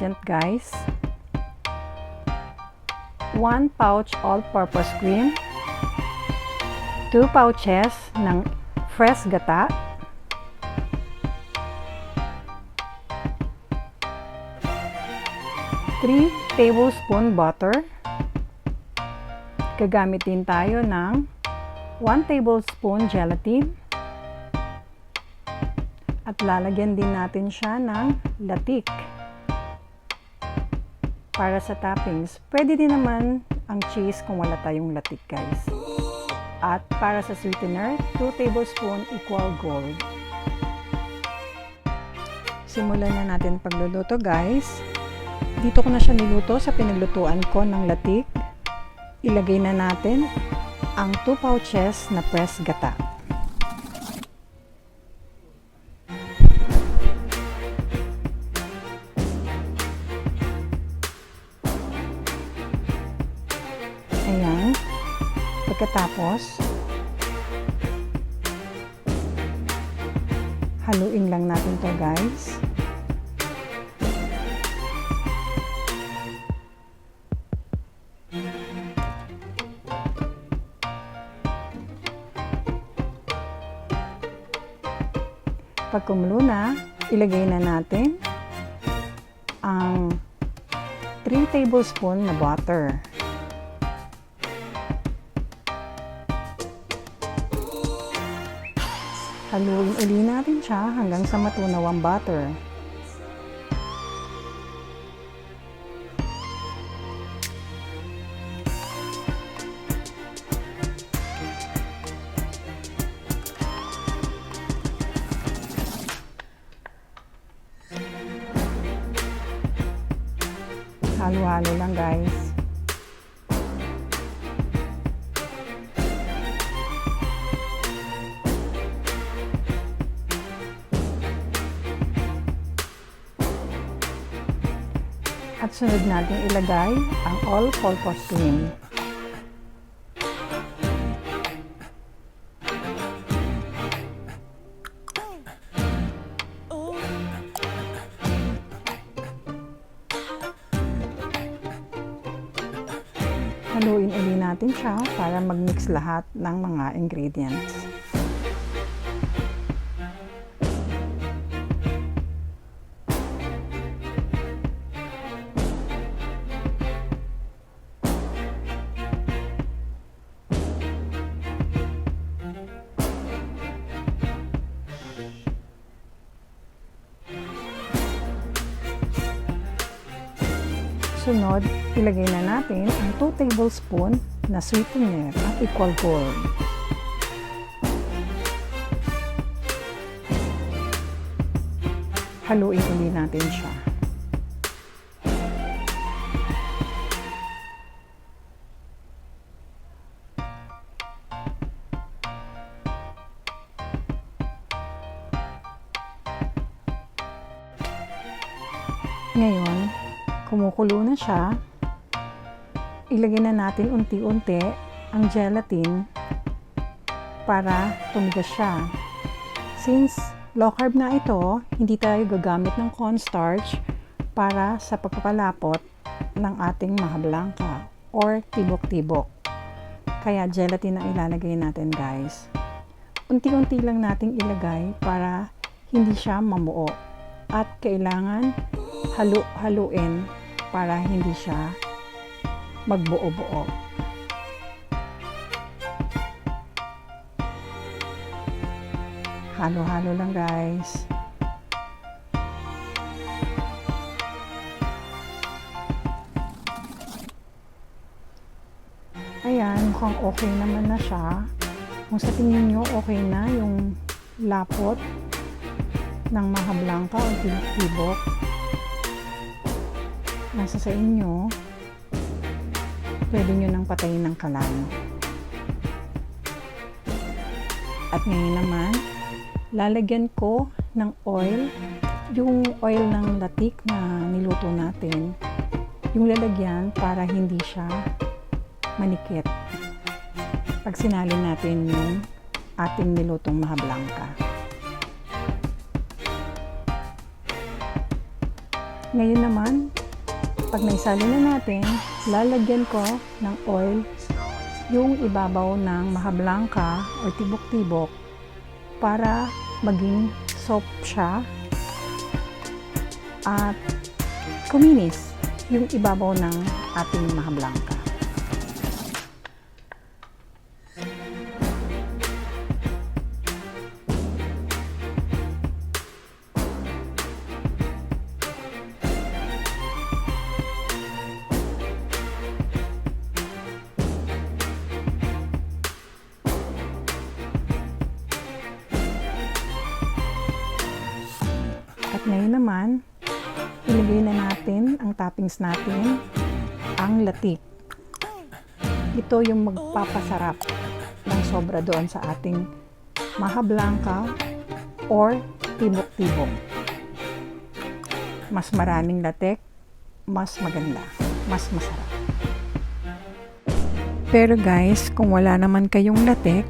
ingredient guys. 1 pouch all-purpose cream, 2 pouches ng fresh gata, 3 tablespoon butter. Gagamit din tayo ng 1 tablespoon gelatin. At lalagyan din natin siya ng latik para sa toppings. Pwede din naman ang cheese kung wala tayong latik guys. At para sa sweetener, 2 tablespoon equal gold. Simulan na natin pagluluto guys. Dito ko na siya niluto sa pinaglutuan ko ng latik. Ilagay na natin ang 2 pouches na pressed gata. Ayan. Pagkatapos, haluin lang natin to guys. Pag kumulo na, ilagay na natin ang 3 tablespoon na butter. Haluin uli natin siya hanggang sa matunaw ang butter. Halo-halo lang guys. At sunod natin ilagay ang all-purpose cream. Haluin uli natin siya para mag-mix lahat ng mga ingredients. Sunod, ilagay na natin ang 2 tablespoon na sweetener at equal gold. Haluin uli natin siya. Ngayon, kumukulo na siya, ilagay na natin unti-unti ang gelatin para tumigas siya. Since low carb na ito, hindi tayo gagamit ng cornstarch para sa pagpapalapot ng ating mahablangka or tibok-tibok. Kaya gelatin ang ilalagay natin guys. Unti-unti lang nating ilagay para hindi siya mamuo at kailangan haluin para hindi siya magbuo-buo. Halo-halo lang guys. Ayan, mukhang okay naman na siya. Kung sa tingin nyo okay na yung lapot ng mahablangka o tibok, nasa sa inyo. Pwede nyo nang patayin ng kalan. At ngayon naman, lalagyan ko ng oil, yung oil ng latik na niluto natin, yung lalagyan para hindi siya manikit pag sinalin natin yung ating nilutong mahablangka. Ngayon naman, pag naisali na natin, lalagyan ko ng oil yung ibabaw ng maha blanca o tibok-tibok para maging soft siya at kuminis yung ibabaw ng ating maha blanca. At ngayon naman, ilagay na natin ang toppings natin, ang latik. Ito yung magpapasarap ng sobra doon sa ating maha blanca or tibok-tibok. Mas maraming latik, mas maganda, mas masarap. Pero guys, kung wala naman kayong latik,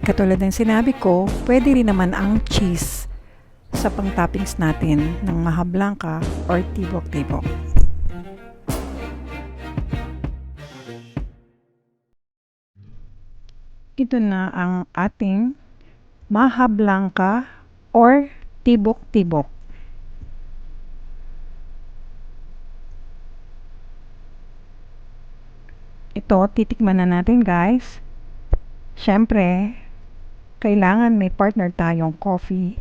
katulad ng sinabi ko, pwede rin naman ang cheese sa pang-toppings natin ng maha blanca or tibok-tibok. Ito na ang ating maha blanca or tibok-tibok. Ito, titikman na natin guys. Siyempre, kailangan may partner tayong coffee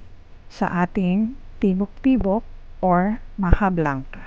sa ating tibok-tibok or maha blanca.